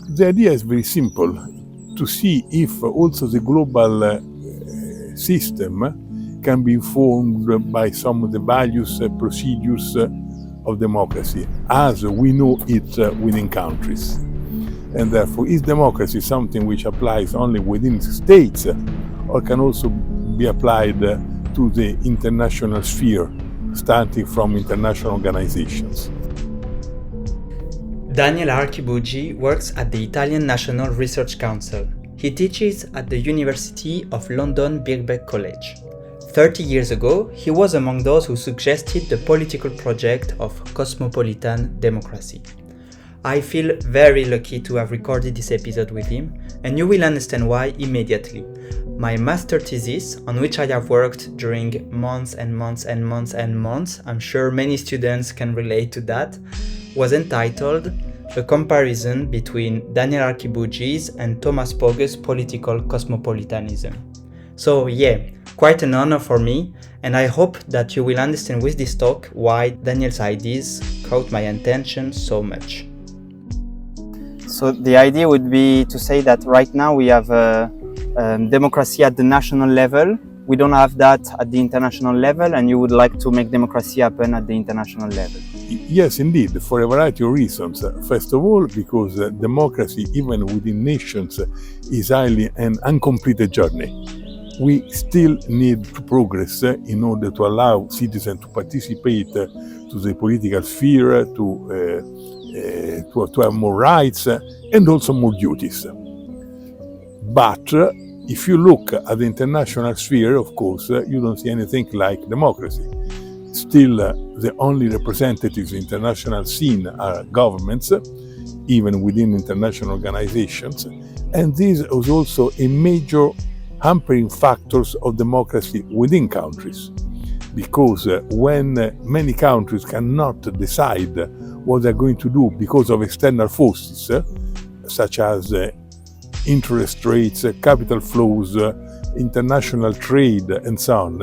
The idea is very simple, to see if also the global system can be informed by some of the values, procedures of democracy, as we know it within countries. And therefore, is democracy something which applies only within states, or can also be applied to the international sphere, starting from international organizations? Daniele Archibugi works at the Italian National Research Council. He teaches at the University of London Birkbeck College. 30 years ago, he was among those who suggested the political project of cosmopolitan democracy. I feel very lucky to have recorded this episode with him, and you will understand why immediately. My master thesis, on which I have worked during months and months and months and months, I'm sure many students can relate to that, was entitled A Comparison Between Daniele Archibugi's and Thomas Pogge's Political Cosmopolitanism. So yeah, quite an honor for me, and I hope that you will understand with this talk why Daniel's ideas caught my attention so much. So the idea would be to say that right now we have democracy at the national level. We don't have that at the international level, and you would like to make democracy happen at the international level. Yes, indeed, for a variety of reasons. First of all, because democracy, even within nations, is highly an uncompleted journey. We still need to progress in order to allow citizens to participate to the political sphere, to have more rights and also more duties. But if you look at the international sphere, of course, you don't see anything like democracy. Still, the only representatives in the international scene are governments, even within international organizations. And this is also a major hampering factors of democracy within countries. Because when many countries cannot decide what they're going to do because of external forces, such as interest rates, capital flows, international trade, and so on,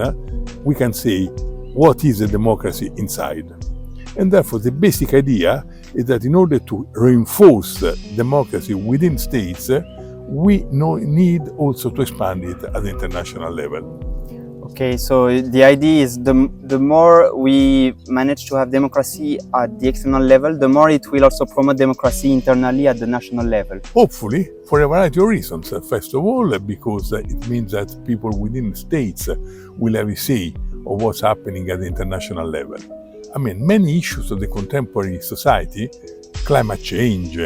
we can say, what is a democracy inside? And therefore, the basic idea is that in order to reinforce democracy within states, we need also to expand it at the international level. Okay, so the idea is the more we manage to have democracy at the external level, the more it will also promote democracy internally at the national level. Hopefully, for a variety of reasons. First of all, because it means that people within states will have a say of what's happening at the international level. I mean, many issues of the contemporary society, climate change,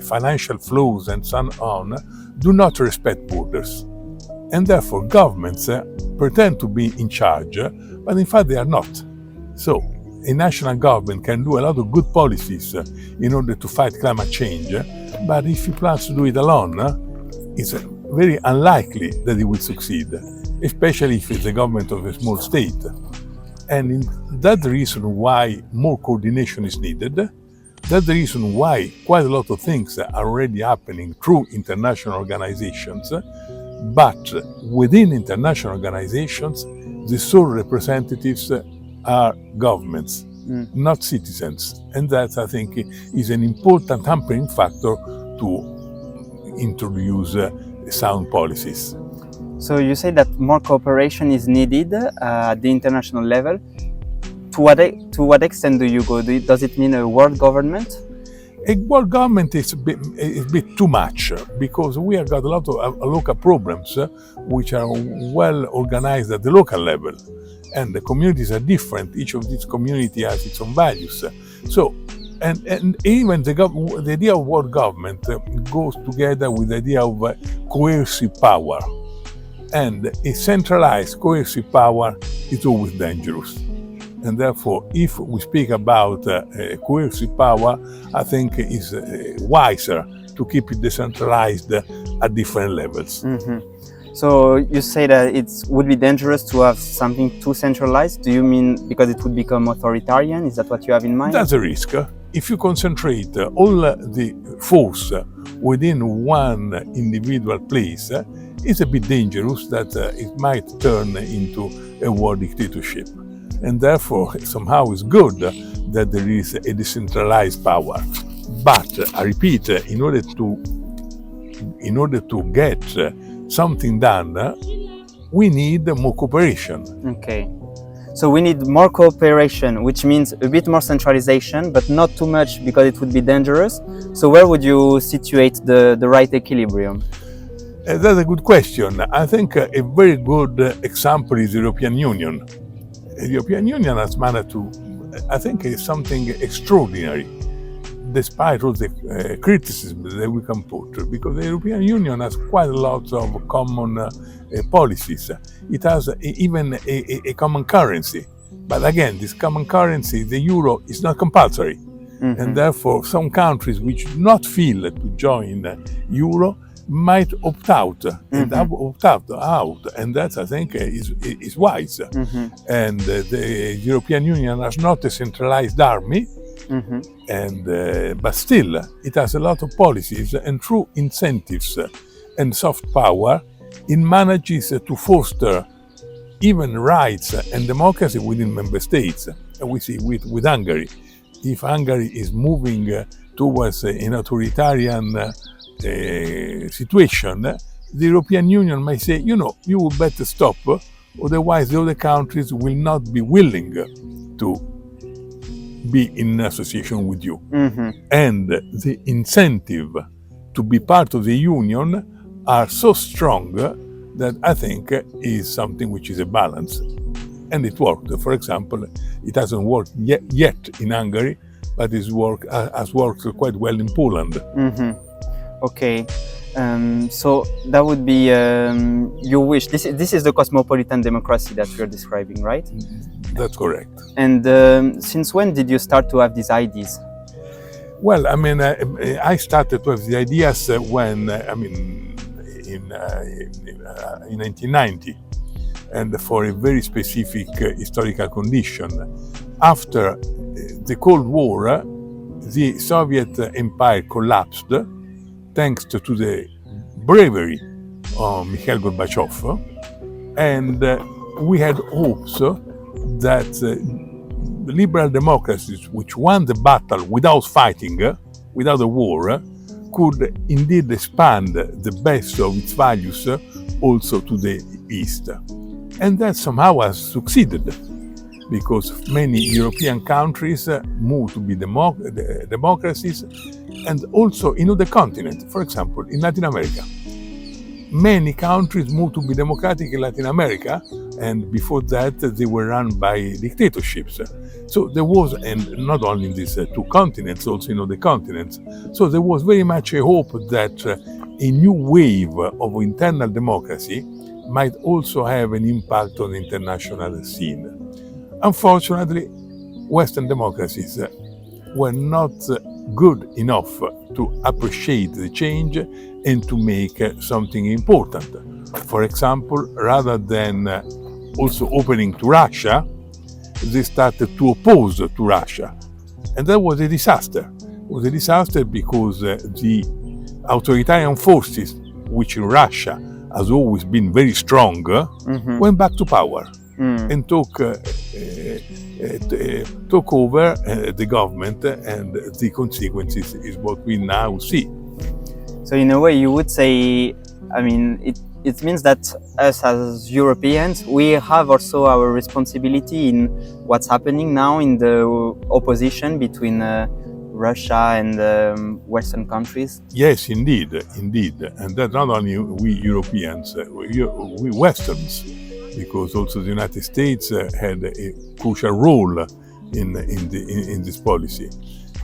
financial flows, and so on, do not respect borders. And therefore, governments pretend to be in charge, but in fact they are not. So, a national government can do a lot of good policies in order to fight climate change, but if it plans to do it alone, it's very unlikely that it will succeed, especially if it's the government of a small state. And that's the reason why more coordination is needed. That's the reason why quite a lot of things are already happening through international organizations. But within international organizations, the sole representatives are governments, not citizens. And that, I think, is an important hampering factor to introduce sound policies. So you say that more cooperation is needed at the international level. To what extent do you go? Does it mean a world government? A world government is a bit too much, because we have got a lot of local programs which are well organized at the local level, and the communities are different. Each of these communities has its own values. So, and even the idea of world government goes together with the idea of coercive power, and a centralized coercive power is always dangerous. And therefore, if we speak about coercive power, I think it's wiser to keep it decentralized at different levels. Mm-hmm. So you say that it would be dangerous to have something too centralized. Do you mean because it would become authoritarian? Is that what you have in mind? That's a risk. If you concentrate all the force within one individual place, it's a bit dangerous that it might turn into a war dictatorship. And therefore, somehow it's good that there is a decentralized power. But I repeat, in order to get something done, we need more cooperation. Okay. So we need more cooperation, which means a bit more centralization, but not too much because it would be dangerous. So where would you situate the right equilibrium? That's a good question. I think a very good example is the European Union. The European Union has managed to, I think, is something extraordinary, despite all the criticism that we can put, because the European Union has quite a lot of common policies. It has even a common currency. But again, this common currency, the euro, is not compulsory. Mm-hmm. And therefore, some countries which do not feel to join euro might opt out, mm-hmm. and opt out, and that, I think, is wise. Mm-hmm. And the European Union has not a centralized army, mm-hmm. and but still, it has a lot of policies, and through incentives and soft power, it manages to foster even rights and democracy within member states. And we see with Hungary. If Hungary is moving towards an authoritarian situation, the European Union may say, you would better stop, otherwise the other countries will not be willing to be in association with you. Mm-hmm. And the incentive to be part of the Union are so strong that I think is something which is a balance. And it worked. For example, it hasn't worked yet in Hungary, but has worked quite well in Poland. Mm-hmm. Okay, so that would be your wish. This is the cosmopolitan democracy that you're describing, right? That's correct. And since when did you start to have these ideas? Well, I mean, I started to have the ideas when, in 1990, and for a very specific historical condition. After the Cold War, the Soviet Empire collapsed thanks to the bravery of Mikhail Gorbachev, and we had hopes that liberal democracies, which won the battle without fighting, without a war, could indeed expand the best of its values also to the East. And that somehow has succeeded, because many European countries moved to be democracies, and also in other continents, for example, in Latin America. Many countries moved to be democratic in Latin America, and before that they were run by dictatorships. So there was, and not only in these two continents, also in other continents, so there was very much a hope that a new wave of internal democracy might also have an impact on the international scene. Unfortunately, Western democracies were not good enough to appreciate the change and to make something important. For example, rather than also opening to Russia, they started to oppose to Russia. And that was a disaster. It was a disaster because the authoritarian forces, which in Russia has always been very strong, mm-hmm. went back to power and took over the government, and the consequences is what we now see. So in a way you would say, I mean, it means that us as Europeans, we have also our responsibility in what's happening now in the opposition between Russia and Western countries? Yes, indeed. And that not only we Europeans, we Westerns, because also the United States had a crucial role in this policy.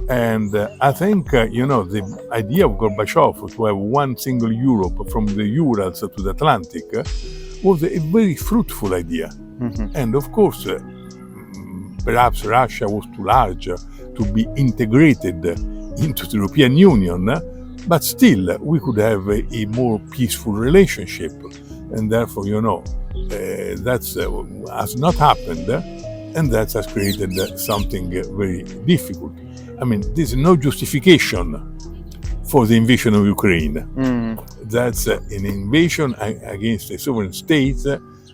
And I think, the idea of Gorbachev to have one single Europe from the Urals to the Atlantic was a very fruitful idea. Mm-hmm. And of course, perhaps Russia was too large to be integrated into the European Union, but still we could have a more peaceful relationship. And therefore, that has not happened, and that has created something very difficult. I mean, there's no justification for the invasion of Ukraine. That's an invasion against a sovereign state,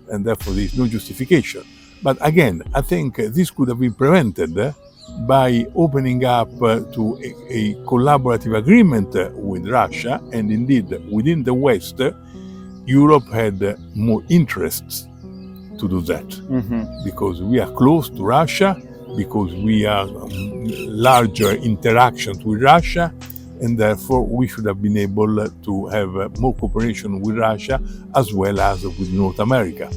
and therefore there's no justification. But again, I think this could have been prevented by opening up to a collaborative agreement with Russia, and indeed within the West, Europe had more interests to do that, because we are close to Russia, because we are larger interactions with Russia, and therefore we should have been able to have more cooperation with Russia as well as with North America.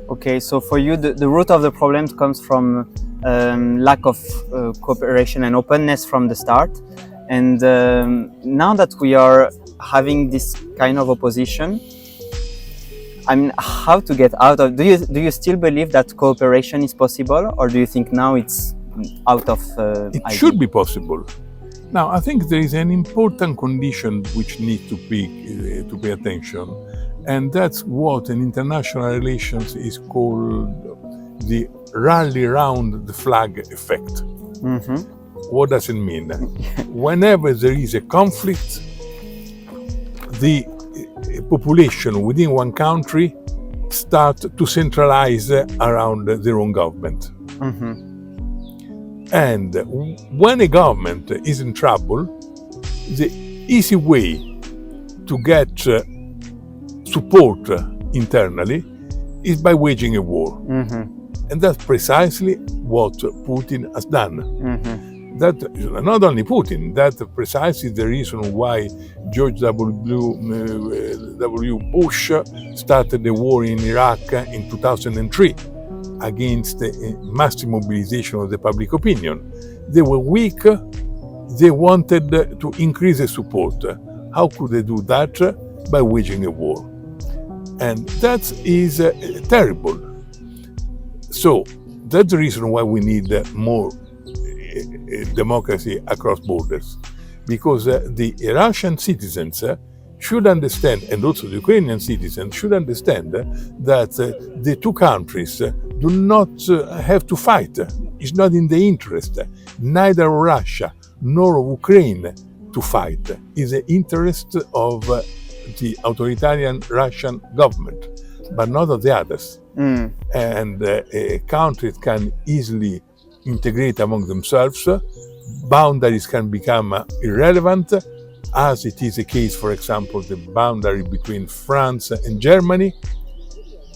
Okay, so for you, the root of the problem comes from lack of cooperation and openness from the start. And now that we are having this kind of opposition, I mean, how to get out of? Do you still believe that cooperation is possible, or do you think now it's out of? It should be possible. Now, I think there is an important condition which needs to pay attention, and that's what in international relations is called the rally round the flag effect. What does it mean? Whenever there is a conflict, the population within one country start to centralize around their own government. And when a government is in trouble, the easy way to get support internally is by waging a war. And that's precisely what Putin has done. That not only Putin, that's precisely the reason why George W. Bush started the war in Iraq in 2003 against a massive mobilization of the public opinion. They were weak, they wanted to increase the support. How could they do that? By waging a war. And that is terrible. So that's the reason why we need more democracy across borders, because the Russian citizens should understand, and also the Ukrainian citizens should understand that the two countries do not have to fight. It's not in the interest neither of Russia nor of Ukraine to fight. It's the interest of the authoritarian Russian government, but not of the others. And countries can easily integrate among themselves. Boundaries can become irrelevant, as it is the case, for example, the boundary between France and Germany.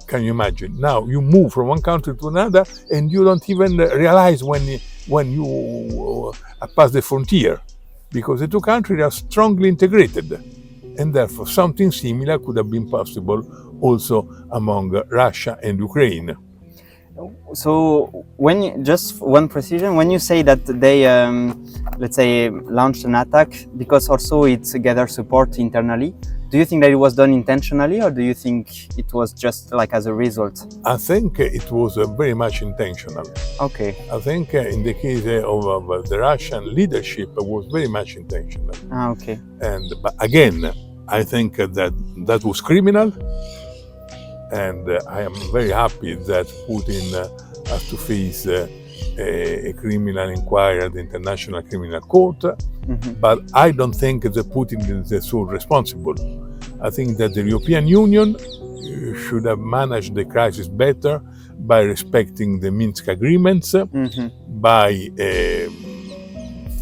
Can you imagine? Now you move from one country to another and you don't even realize when you pass the frontier, because the two countries are strongly integrated, and therefore something similar could have been possible also among Russia and Ukraine. So, just one precision, when you say that they, let's say, launched an attack because also it gathered support internally, do you think that it was done intentionally, or do you think it was just like as a result? I think it was very much intentional. Okay. I think in the case of the Russian leadership, it was very much intentional. Okay. But again, I think that was criminal. And I am very happy that Putin has to face a criminal inquiry at the International Criminal Court. But I don't think that Putin is the sole responsible. I think that the European Union should have managed the crisis better by respecting the Minsk agreements, by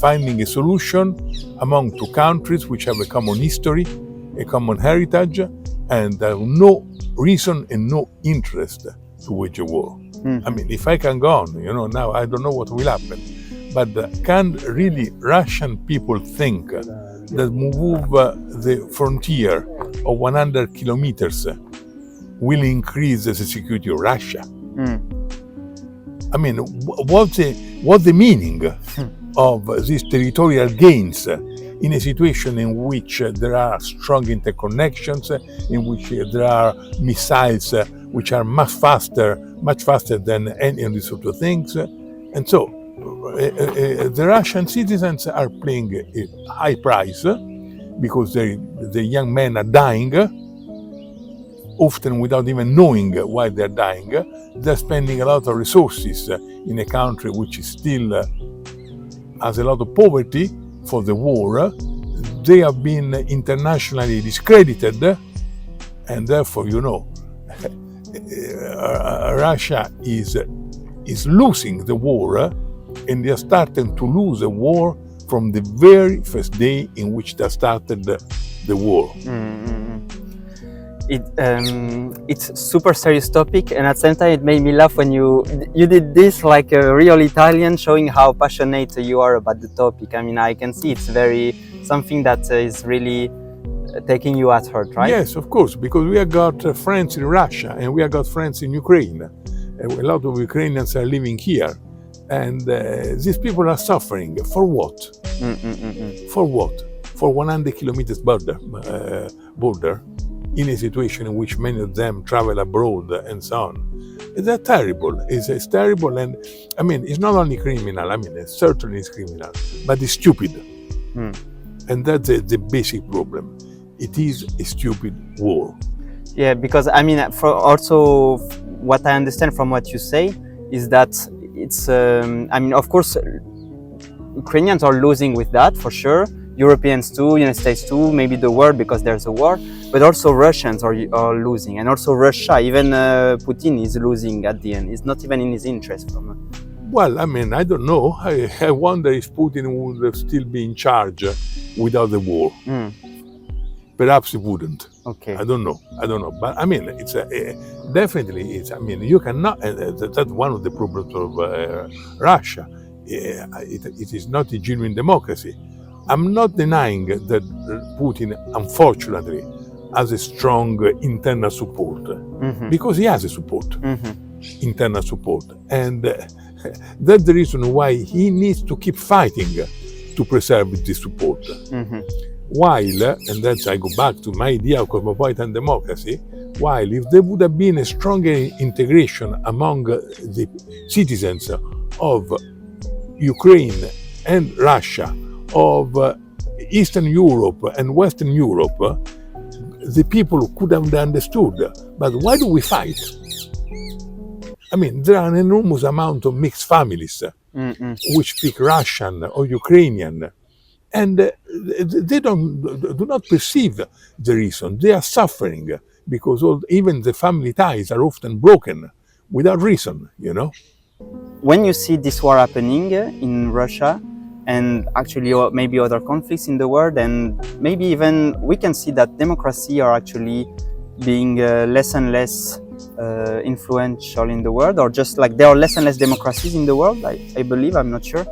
finding a solution among two countries which have a common history, a common heritage, and no reason and no interest to wage a war. I mean, if I can go on, now I don't know what will happen. But can really Russian people think that move the frontier of 100 kilometers will increase the security of Russia? I mean, what's the meaning of these territorial gains in a situation in which there are strong interconnections, in which there are missiles which are much faster than any of these sort of things? And so the Russian citizens are paying a high price because the young men are dying, often without even knowing why they're dying. They're spending a lot of resources in a country which is still has a lot of poverty for the war. They have been internationally discredited, and therefore, Russia is losing the war and they are starting to lose a war from the very first day in which they started the war. It's super serious topic, and at the same time it made me laugh when you did this like a real Italian, showing how passionate you are about the topic. I mean, I can see it's very something that is really taking you at heart, right? Yes, of course, because we have got friends in Russia and we have got friends in Ukraine. A lot of Ukrainians are living here, and these people are suffering. For what? For what? For 100 kilometers border, in a situation in which many of them travel abroad and so on. It's terrible. It's terrible, and I mean, it's not only criminal. I mean, it certainly is criminal, but it's stupid, and that's the basic problem. It is a stupid war. Yeah, because I mean, for also what I understand from what you say is that it's. I mean, of course, Ukrainians are losing with that for sure. Europeans too, United States too, maybe the world because there's a war, but also Russians are losing, and also Russia, even Putin is losing at the end. It's not even in his interest. Well, I mean, I don't know. I wonder if Putin would still be in charge without the war. Perhaps he wouldn't. Okay. I don't know. But I mean, it's definitely. I mean, you cannot. That's one of the problems of Russia. It is not a genuine democracy. I'm not denying that Putin, unfortunately, has a strong internal support, because he has a support, internal support, and that's the reason why he needs to keep fighting to preserve this support. While, and that's I go back to my idea of cosmopolitan democracy, while if there would have been a stronger integration among the citizens of Ukraine and Russia, of Eastern Europe and Western Europe, the people could have understood. But why do we fight? I mean, there are an enormous amount of mixed families which speak Russian or Ukrainian, and they do not perceive the reason. They are suffering because even the family ties are often broken without reason, you know. When you see this war happening in Russia, and actually maybe other conflicts in the world, and maybe even we can see that democracy are actually being less and less influential in the world, or just like there are less and less democracies in the world, I believe, I'm not sure.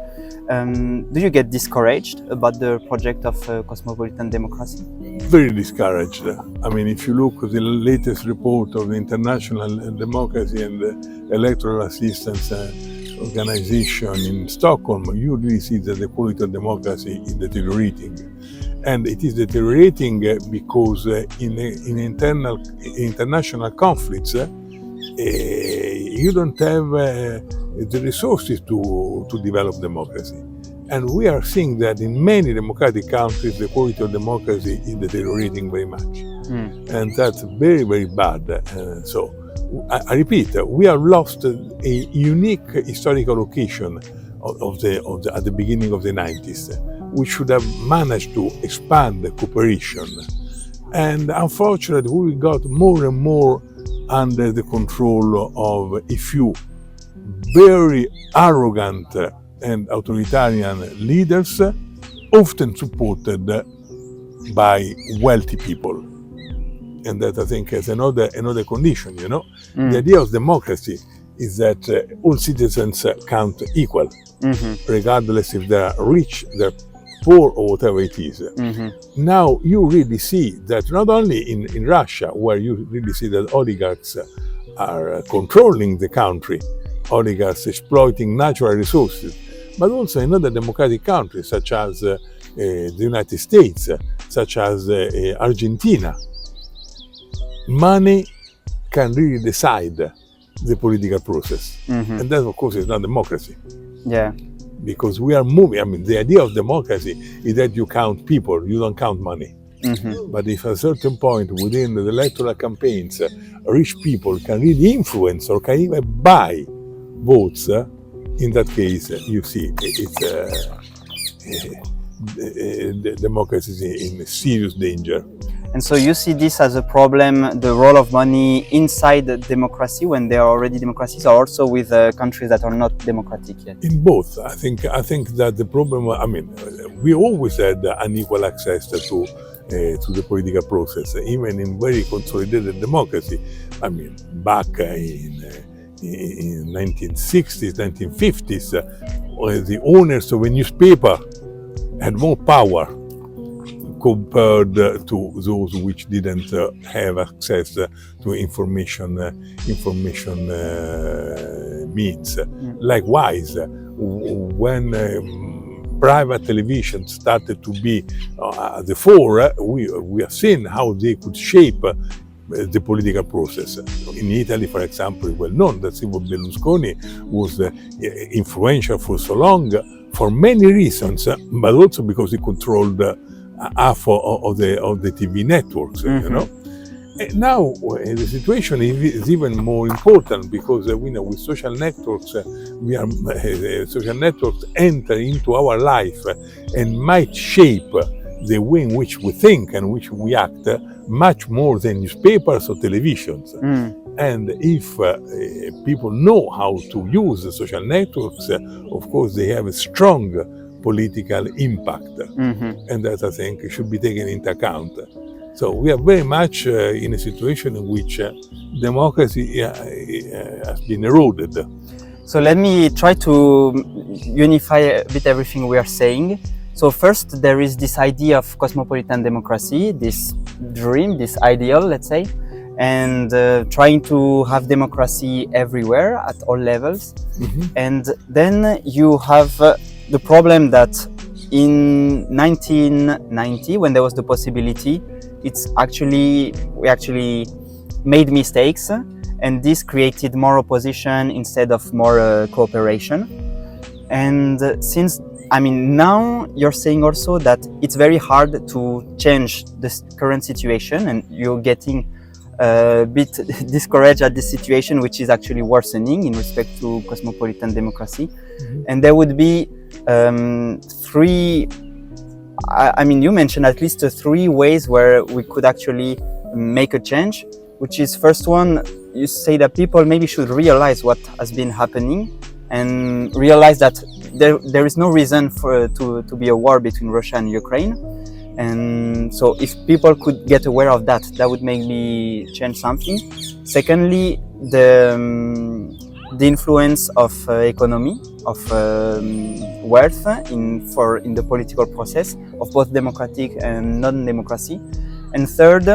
Do you get discouraged about the project of cosmopolitan democracy? Very discouraged. I mean, if you look at the latest report of the International Democracy and Electoral Assistance Organization in Stockholm, you really see that the quality of democracy is deteriorating. And it is deteriorating because in international conflicts, you don't have the resources to develop democracy. And we are seeing that in many democratic countries, the quality of democracy is deteriorating very much. And that's very, very bad. So I repeat, we have lost a unique historical occasion at the beginning of the 90s. We should have managed to expand the cooperation. And unfortunately, we got more and more under the control of a few very arrogant and authoritarian leaders, often supported by wealthy people. And that, I think, is another condition, you know. The idea of democracy is that all citizens count equal, regardless if they're rich, they're poor, or whatever it is. Now you really see that not only in Russia, where you really see that oligarchs are controlling the country, oligarchs exploiting natural resources, but also in other democratic countries, such as the United States, such as Argentina. Money can really decide the political process. And that, of course, is not democracy. Yeah. Because we are moving, I mean, the idea of democracy is that you count people, you don't count money. But if at a certain point within the electoral campaigns, rich people can really influence or can even buy votes, in that case, you see, it's democracy is in serious danger. And so you see this as a problem, the role of money inside the democracy when they are already democracies, or also with countries that are not democratic yet? In both, I think that the problem. I mean, we always had unequal access to the political process, even in very consolidated democracy. I mean, back in 1960s, 1950s, the owners of a newspaper had more power compared to those which didn't have access to information means. Likewise, when private television started to be at the fore, we have seen how they could shape the political process. In Italy, for example, it's well known that Silvio Berlusconi was influential for so long for many reasons, but also because he controlled half of the TV networks. You know. And now the situation is even more important because we know with social networks, social networks enter into our life and might shape the way in which we think and which we act much more than newspapers or televisions. And if people know how to use the social networks, of course they have a strong political impact, and that I think should be taken into account. So we are very much in a situation in which democracy has been eroded. So let me try to unify a bit everything we are saying. So first, there is this idea of cosmopolitan democracy, this dream, this ideal, let's say, and trying to have democracy everywhere at all levels. And then you have the problem that in 1990, when there was the possibility, we actually made mistakes, and this created more opposition instead of more cooperation. And now you're saying also that it's very hard to change this current situation, and you're getting a bit discouraged at this situation, which is actually worsening in respect to cosmopolitan democracy. And there would be you mentioned at least 3 ways where we could actually make a change, which is, first one, you say that people maybe should realize what has been happening and realize that there is no reason to be a war between Russia and Ukraine. And so if people could get aware of that, that would maybe change something. Secondly, the influence of economy, of wealth in the political process of both democratic and non-democracy. And third,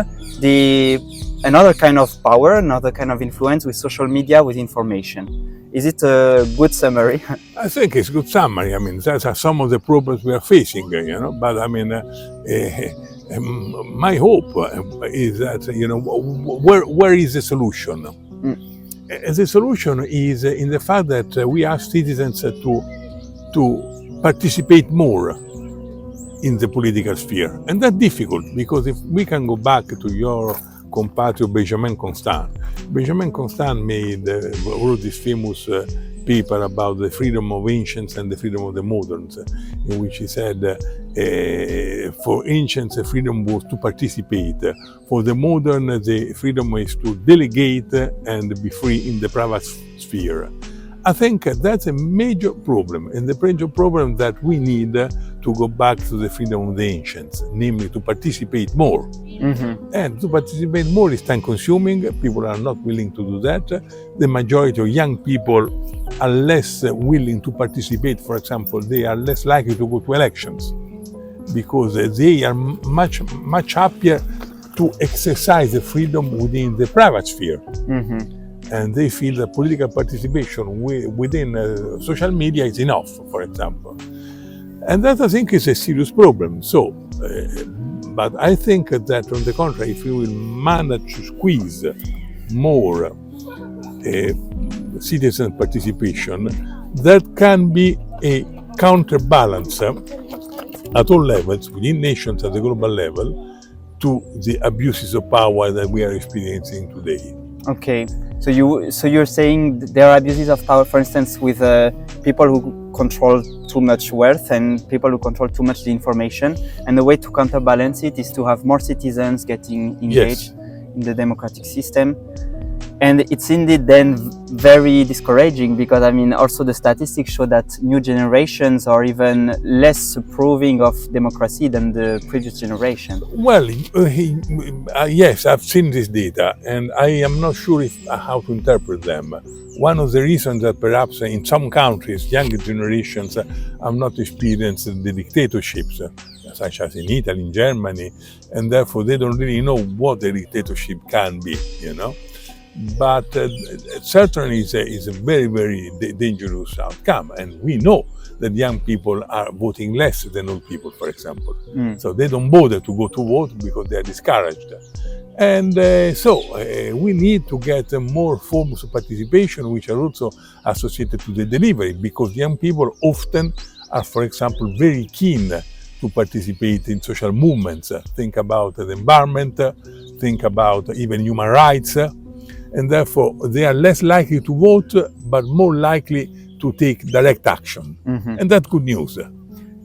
another kind of power, another kind of influence with social media, with information. Is it a good summary? I think it's a good summary. I mean, those are some of the problems we are facing, But I mean, my hope is that, where is the solution? The solution is in the fact that we ask citizens to participate more in the political sphere. And that's difficult, because if we can go back to your compatriot Benjamin Constant. Benjamin Constant wrote this famous paper about the freedom of ancients and the freedom of the moderns, in which he said for ancients the freedom was to participate, for the modern the freedom is to delegate and be free in the private sphere. I think that's a major problem, and the major problem that we need to go back to the freedom of the ancients, namely to participate more. And to participate more is time consuming. People are not willing to do that. The majority of young people are less willing to participate. For example, they are less likely to go to elections because they are much happier to exercise the freedom within the private sphere. And they feel that political participation within social media is enough, for example. And that, I think, is a serious problem. So, but I think that, on the contrary, if we will manage to squeeze more citizen participation, that can be a counterbalance at all levels, within nations at the global level, to the abuses of power that we are experiencing today. Okay, so you're saying there are abuses of power, for instance, with people who control too much wealth and people who control too much the information, and the way to counterbalance it is to have more citizens getting engaged in the democratic system. And it's indeed then very discouraging because I mean also the statistics show that new generations are even less approving of democracy than the previous generation. Well, yes, I've seen this data, and I am not sure how to interpret them. One of the reasons that perhaps in some countries younger generations have not experienced the dictatorships, such as in Italy, in Germany, and therefore they don't really know what a dictatorship can be, you know. But certainly it's a very, very dangerous outcome. And we know that young people are voting less than old people, for example. So they don't bother to go to vote because they are discouraged. And we need to get more forms of participation, which are also associated to the delivery, because young people often are, for example, very keen to participate in social movements. Think about the environment, think about even human rights. And therefore they are less likely to vote, but more likely to take direct action. And that's good news.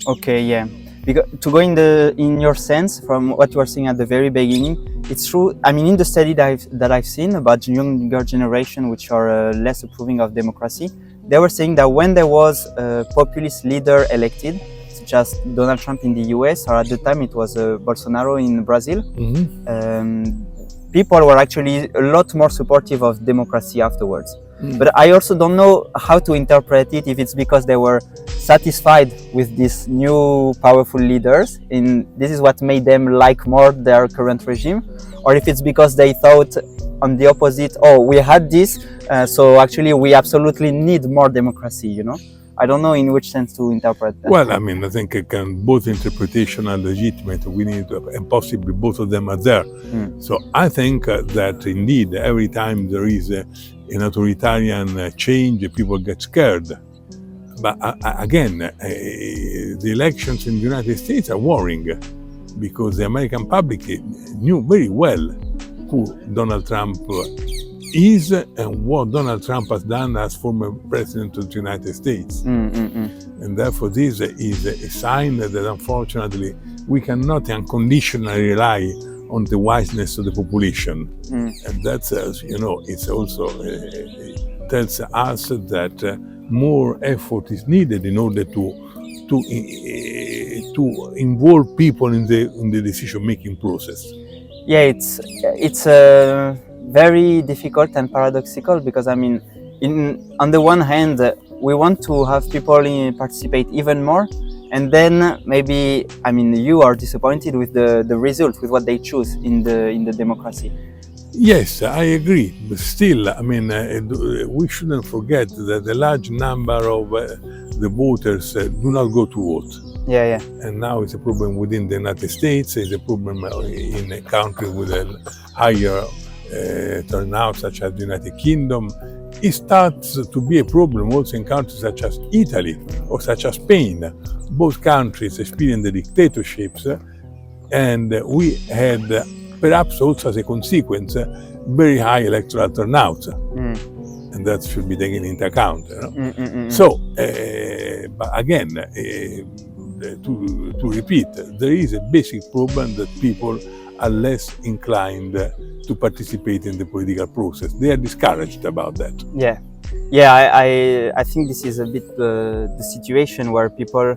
Okay, yeah. Because to go in your sense from what you were saying at the very beginning, it's true. I mean, in the study that I've seen about younger generation, which are less approving of democracy, they were saying that when there was a populist leader elected, such as Donald Trump in the US, or at the time it was Bolsonaro in Brazil, people were actually a lot more supportive of democracy afterwards. But I also don't know how to interpret it, if it's because they were satisfied with these new powerful leaders and this is what made them like more their current regime, or if it's because they thought on the opposite, oh, we had this, so actually we absolutely need more democracy, you know? I don't know in which sense to interpret that. Well, I mean, I think both interpretation are legitimate. We need to, and possibly both of them are there. So I think that indeed every time there is an authoritarian change, people get scared. But again, the elections in the United States are worrying because the American public knew very well who Donald Trump is and what Donald Trump has done as former president of the United States. And therefore this is a sign that unfortunately we cannot unconditionally rely on the wiseness of the population. And that says, you know, it's also tells us that more effort is needed in order to involve people in the decision-making process. Yeah, it's very difficult and paradoxical because I mean, on the one hand, we want to have people participate even more, and then maybe I mean you are disappointed with the result, with what they choose in the democracy. Yes, I agree. But still, I mean, we shouldn't forget that a large number of the voters do not go to vote. Yeah. And now it's a problem within the United States. It's a problem in a country with a higher turnout, such as the United Kingdom. It starts to be a problem also in countries such as Italy or such as Spain. Both countries experienced the dictatorships, and we had, perhaps also as a consequence, very high electoral turnout. And that should be taken into account. You know? So, but again, to repeat, there is a basic problem that people are less inclined to participate in the political process. They are discouraged about that. I think this is a bit the situation where people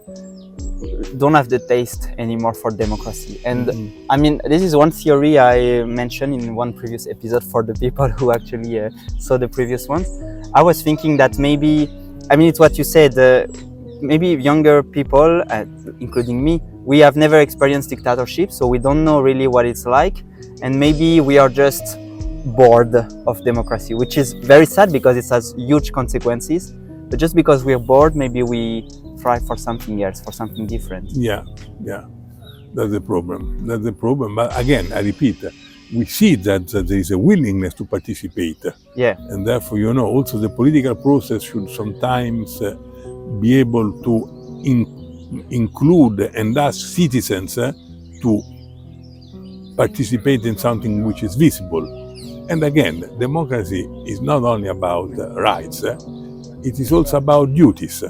don't have the taste anymore for democracy. And I mean, this is one theory I mentioned in one previous episode for the people who actually saw the previous ones. I was thinking that maybe, I mean, it's what you said, maybe younger people, including me, we have never experienced dictatorship, so we don't know really what it's like. And maybe we are just bored of democracy, which is very sad because it has huge consequences. But just because we're bored, maybe we try for something else, for something different. Yeah. That's the problem. But again, I repeat, we see that there is a willingness to participate. Yeah. And therefore, you know, also the political process should sometimes be able to include and ask citizens to participate in something which is visible. And again, democracy is not only about rights, it is also about duties.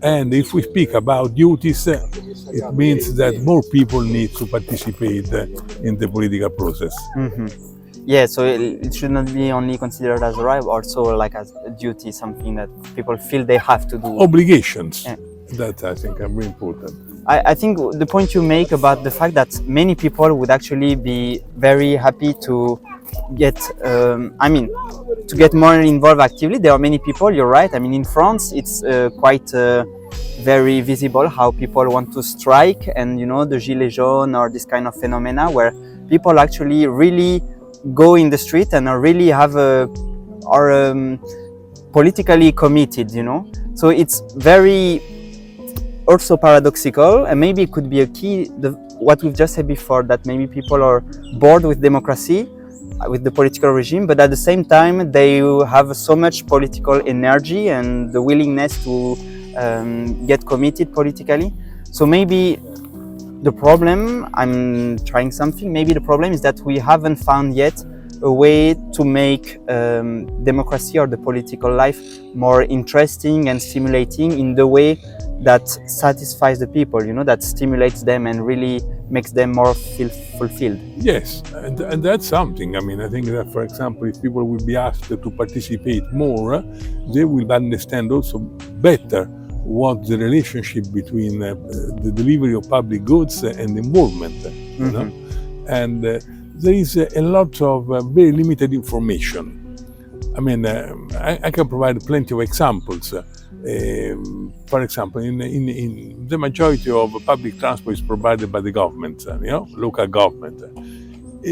And if we speak about duties, it means that more people need to participate in the political process. Yeah, so it should not be only considered as a right, also like as a duty, something that people feel they have to do. Obligations, Yeah. that I think are very important. I think the point you make about the fact that many people would actually be very happy to get, to get more involved actively. There are many people, you're right. I mean, in France, it's quite very visible how people want to strike, and the Gilets jaunes or this kind of phenomena where people actually really go in the street and are really are politically committed, So it's very also paradoxical, and maybe it could be a key, what we've just said before, that maybe people are bored with democracy, with the political regime, but at the same time they have so much political energy and the willingness to get committed politically. So maybe the problem, I'm trying something, maybe the problem is that we haven't found yet a way to make democracy or the political life more interesting and stimulating in the way that satisfies the people, that stimulates them and really makes them more fulfilled. Yes, and that's something. I mean, I think that, for example, if people will be asked to participate more, they will understand also better what the relationship between the delivery of public goods and involvement, you know? And there is a lot of very limited information. I mean, I can provide plenty of examples. For example, in the majority of public transport is provided by the government, local government.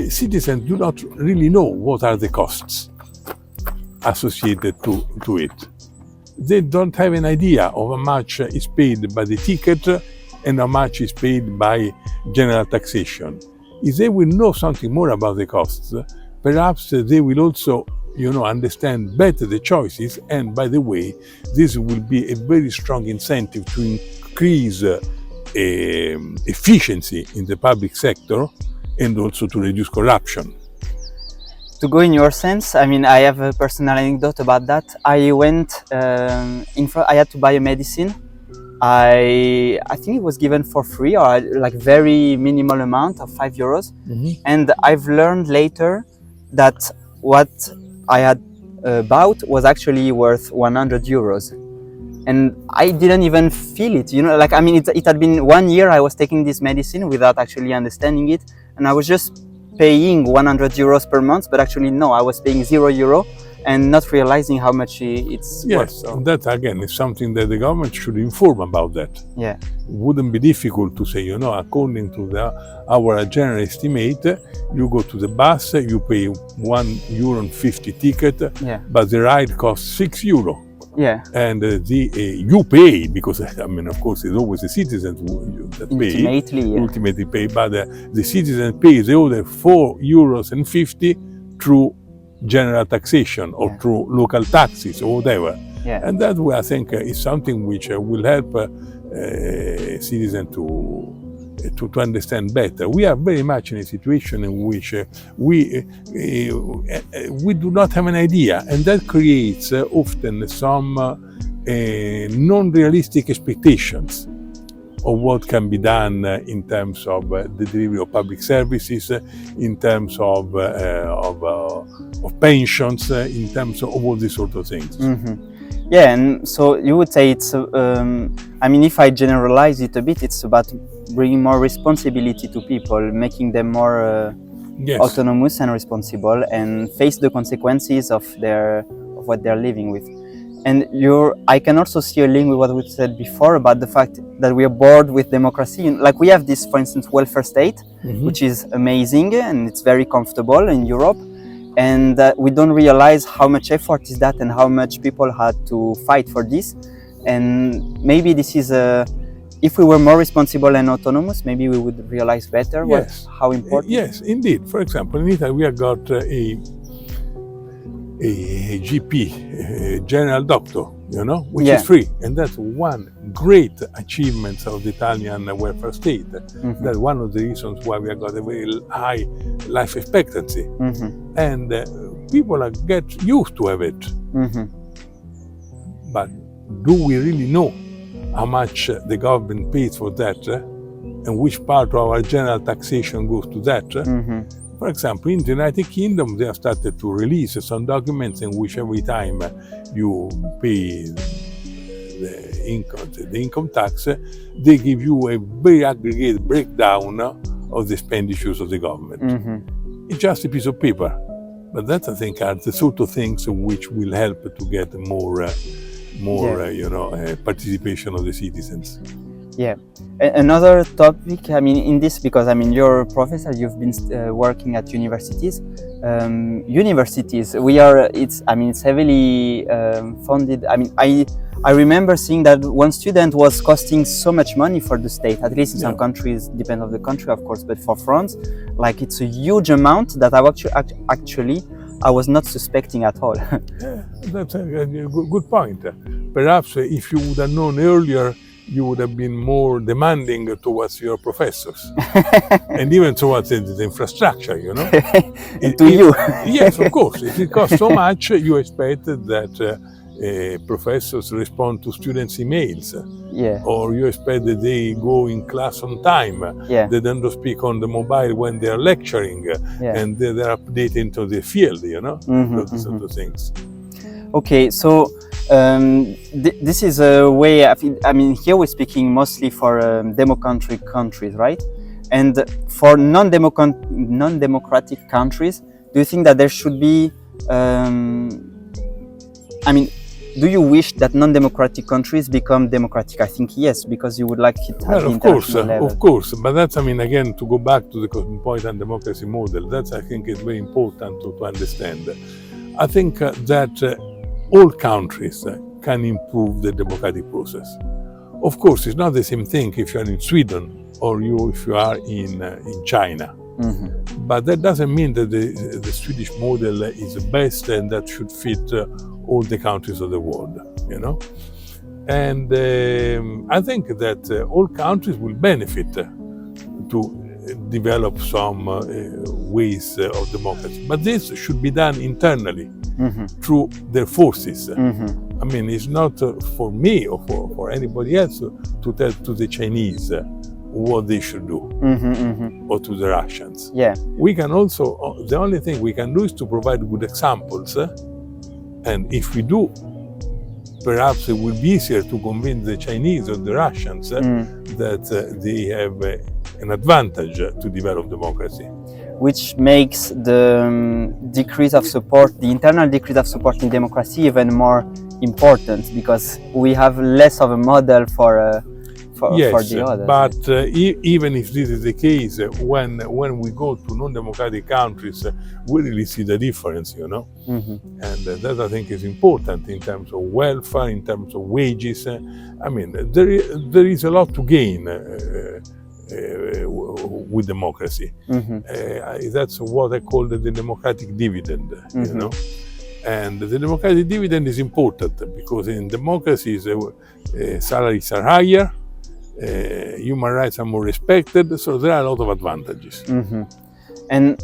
Citizens do not really know what are the costs associated to it. They don't have an idea of how much is paid by the ticket and how much is paid by general taxation. If they will know something more about the costs, perhaps they will also understand better the choices, and by the way, this will be a very strong incentive to increase efficiency in the public sector and also to reduce corruption. To go in your sense, I mean, I have a personal anecdote about that. I went, I had to buy a medicine. I think it was given for free, or like very minimal amount of €5. And I've learned later that what I had bought was actually worth €100. And I didn't even feel it, it had been 1 year I was taking this medicine without actually understanding it. And I was just paying €100 per month, but actually no, I was paying €0 and not realizing how much it's worth. Yes, and that again is something that the government should inform about that. Yeah. It wouldn't be difficult to say, according to our general estimate, you go to the bus, you pay €1.50 ticket, but the ride costs €6. Yeah. And you pay, because of course it's always the citizens that pay. Ultimately pay, but the citizen pays the other €4.50 through general taxation or through local taxes or whatever. And that way I think is something which will help citizens to understand better. We are very much in a situation in which we do not have an idea, and that creates often some non-realistic expectations of what can be done in terms of the delivery of public services, in terms of pensions, in terms of all these sort of things. Yeah, and so you would say it's, if I generalize it a bit, it's about bringing more responsibility to people, making them more autonomous and responsible, and face the consequences of what they're living with. And I can also see a link with what we said before about the fact that we are bored with democracy. Like we have this, for instance, welfare state, which is amazing and it's very comfortable in Europe. And we don't realize how much effort is that and how much people had to fight for this. And maybe this is if we were more responsible and autonomous, maybe we would realize better how important. Yes, indeed. For example, in Italy we have got a GP, a general doctor, which is free. And that's one great achievement of the Italian welfare state. That's one of the reasons why we have got a very high life expectancy. And people get used to have it. But do we really know how much the government pays for that? And which part of our general taxation goes to that? For example, in the United Kingdom, they have started to release some documents in which every time you pay the income tax, they give you a very aggregate breakdown of the expenditures of the government. It's just a piece of paper, but that, I think, are the sort of things which will help to get more participation of the citizens. Yeah. Another topic, in this, because you're a professor, you've been working at universities. Universities, it's heavily funded. I remember seeing that one student was costing so much money for the state, at least in some countries, depend on the country, of course, but for France, it's a huge amount that I was not suspecting at all. Yeah, that's a good point. Perhaps if you would have known earlier, you would have been more demanding towards your professors and even towards the infrastructure, Yes, of course. If it costs so much, you expect that professors respond to students' emails. Or you expect that they go in class on time. They don't speak on the mobile when they're lecturing and they're updated into the field, those sort of things. Okay, so this is a way, here we're speaking mostly for democratic countries, right? And for non-democratic countries, do you think that there should be, do you wish that non-democratic countries become democratic? I think yes, because you would like it at the international level. Of course. But that's, again, to go back to the cosmopolitan democracy model, that's, I think, is very important to understand. I think that all countries can improve the democratic process. Of course, it's not the same thing if you're in Sweden or if you are in China. But that doesn't mean that the Swedish model is the best and that should fit all the countries of the world, And I think that all countries will benefit to develop some ways of democracy. But this should be done internally through their forces. It's not for me or for anybody else to tell to the Chinese what they should do or to the Russians. We can also, the only thing we can do is to provide good examples. And if we do, perhaps it will be easier to convince the Chinese or the Russians that they have an advantage to develop democracy. Which makes the decrease of support, the internal decrease of support in democracy even more important, because we have less of a model for the others. But even if this is the case, when we go to non-democratic countries, we really see the difference, And that, I think, is important in terms of welfare, in terms of wages. There is a lot to gain with democracy. That's what I call the democratic dividend, And the democratic dividend is important because in democracies, salaries are higher, human rights are more respected, so there are a lot of advantages. And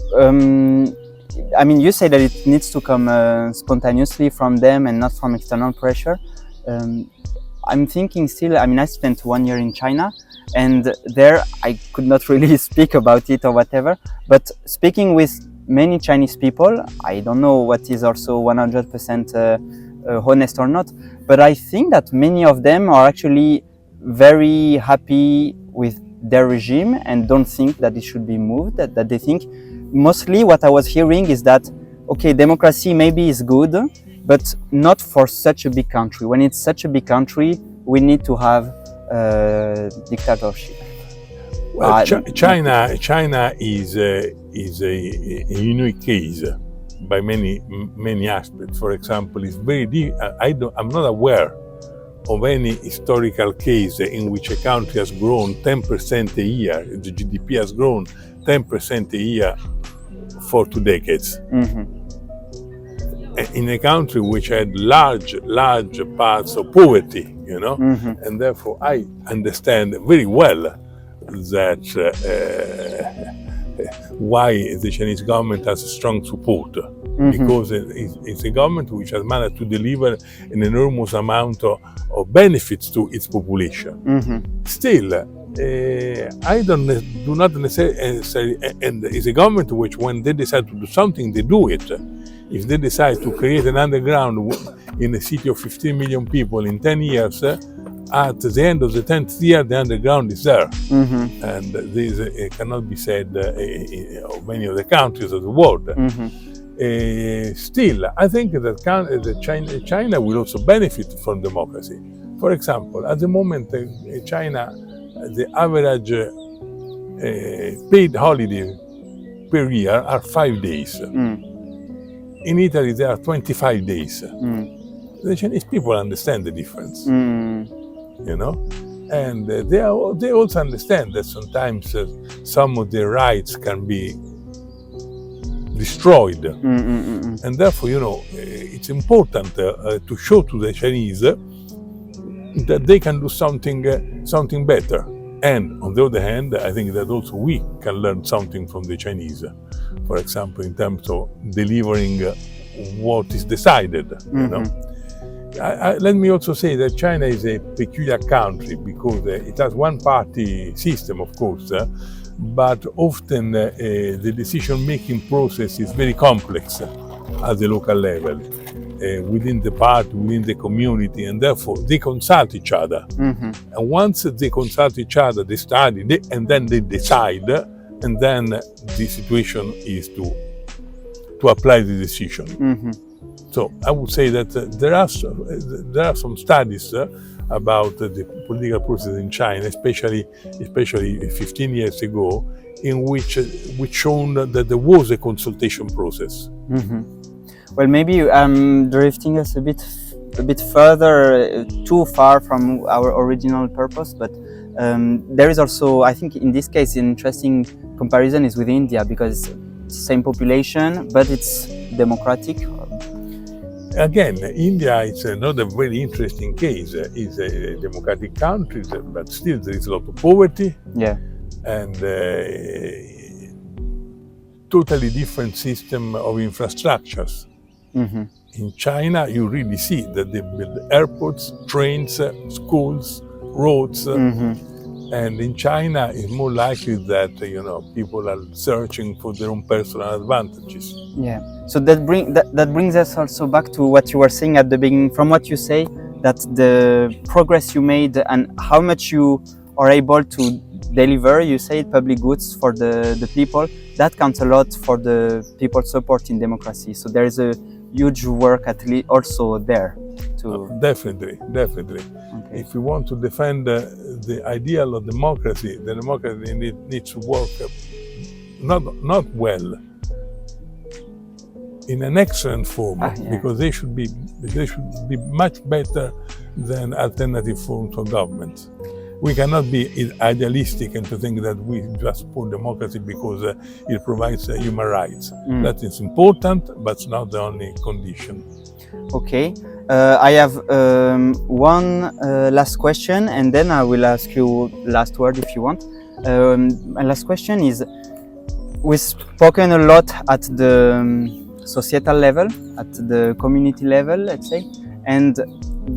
you say that it needs to come spontaneously from them and not from external pressure. I'm thinking still, I spent 1 year in China, and there I could not really speak about it or whatever, but speaking with many Chinese people, I don't know what is also 100% honest or not, but I think that many of them are actually very happy with their regime and don't think that it should be moved, that they think, mostly what I was hearing is that, okay, democracy maybe is good, but not for such a big country. When it's such a big country, we need to have dictatorship. Well, China is a unique case by many aspects. For example, it's very I'm not aware of any historical case in which a country has grown 10% a year. The GDP has grown 10% a year for 2 decades. in a country which had large parts of poverty, and therefore I understand very well that why the Chinese government has strong support, because it's a government which has managed to deliver an enormous amount of benefits to its population. Still, I do not necessarily, and it's a government which, when they decide to do something, they do it. If they decide to create an underground in a city of 15 million people in 10 years, at the end of the 10th year, the underground is there. And this cannot be said of many of the countries of the world. Still, I think that China will also benefit from democracy. For example, at the moment, China, the average paid holiday per year are 5 days. In Italy, there are 25 days. The Chinese people understand the difference, and they also understand that sometimes some of their rights can be destroyed, and therefore, it's important to show to the Chinese that they can do something better. And on the other hand, I think that also we can learn something from the Chinese. For example, in terms of delivering what is decided. Let me also say that China is a peculiar country because it has one-party system, of course, but often the decision-making process is very complex at the local level, within the party, within the community, and therefore they consult each other. And once they consult each other, they study, and then they decide, and then the situation is to apply the decision. So I would say that there are some studies about the political process in China, especially 15 years ago, in which shown that there was a consultation process. Well, maybe drifting us a bit further, too far from our original purpose, but there is also, I think, in this case, an interesting comparison is with India, because it's the same population, but it's democratic. Again, India is another very interesting case. It's a democratic country, but still there is a lot of poverty. And totally different system of infrastructures. In China, you really see that they build airports, trains, schools, roads. And in China, it's more likely that people are searching for their own personal advantages. So that brings us also back to what you were saying at the beginning. From what you say, that the progress you made and how much you are able to deliver, you say, public goods for the people, that counts a lot for the people supporting democracy. So there is a huge work at least also there. Definitely. If we want to defend the ideal of democracy, the democracy needs to work not well, in an excellent form, because they should be much better than alternative forms of government. We cannot be idealistic and to think that we just support democracy because it provides human rights. That is important, but it's not the only condition. Okay. I have one last question, and then I will ask you last word if you want. My last question is, we've spoken a lot at the societal level, at the community level, let's say, and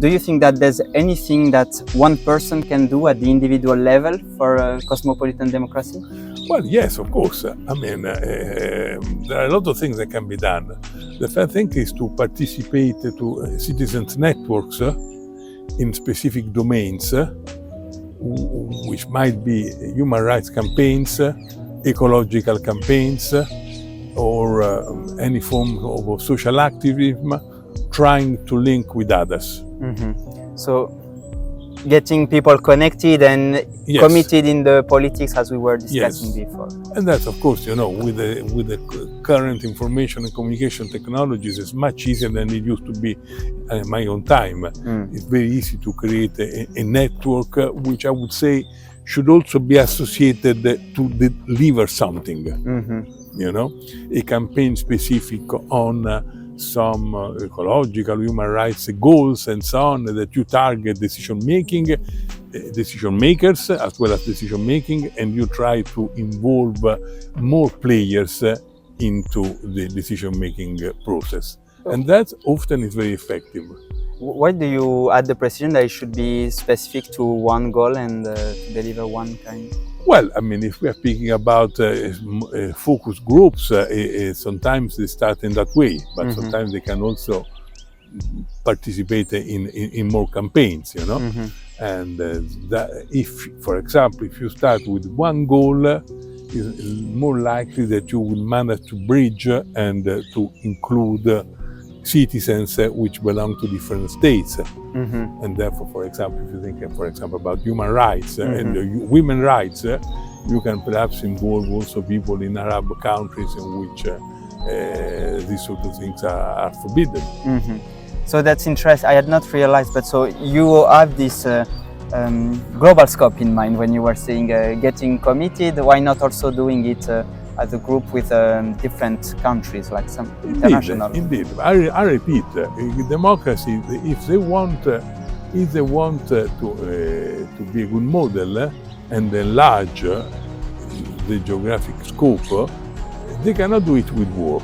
do you think that there's anything that one person can do at the individual level for cosmopolitan democracy? Well, yes, of course. I mean, there are a lot of things that can be done. The first thing is to participate to citizens' networks in specific domains, which might be human rights campaigns, ecological campaigns, or any form of social activism, trying to link with others. So getting people connected and committed in the politics, as we were discussing before. And that's, of course, with the current information and communication technologies, it's much easier than it used to be in my own time. It's very easy to create a network, which I would say should also be associated to deliver something. A campaign specific on some ecological, human rights goals and so on that you target decision makers as well as decision making, and you try to involve more players into the decision making process. And that often is very effective. Why do you add the precision that it should be specific to one goal and to deliver one kind? Well, I mean, if we are speaking about focus groups, sometimes they start in that way, but sometimes they can also participate in more campaigns, you know. And that if, for example, if you start with one goal, it's more likely that you will manage to bridge and to include citizens which belong to different states. And therefore, for example, if you think, for example, about human rights and women's rights, you can perhaps involve also people in Arab countries in which these sort of things are forbidden. So that's interesting. I had not realized, but so you have this global scope in mind when you were saying getting committed. Why not also doing it as a group with different countries, like some international? Indeed. I repeat, democracy, if they want to be a good model and enlarge the geographic scope, they cannot do it with war.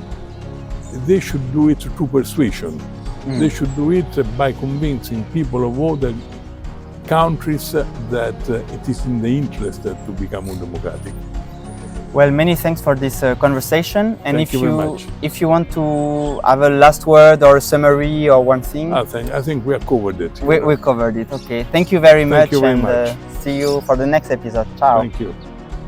They should do it through persuasion. They should do it by convincing people of all the countries that it is in the interest to become more democratic. Well, many thanks for this conversation. And Thank you very much. If you want to have a last word or a summary or one thing, I think we have covered it. We covered it. Okay. Thank you very much. Thank you very and much. See you for the next episode. Ciao. Thank you.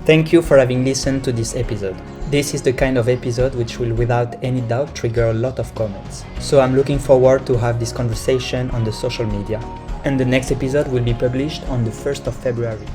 Thank you for having listened to this episode. This is the kind of episode which will without any doubt trigger a lot of comments. So I'm looking forward to have this conversation on the social media. And the next episode will be published on the 1st of February.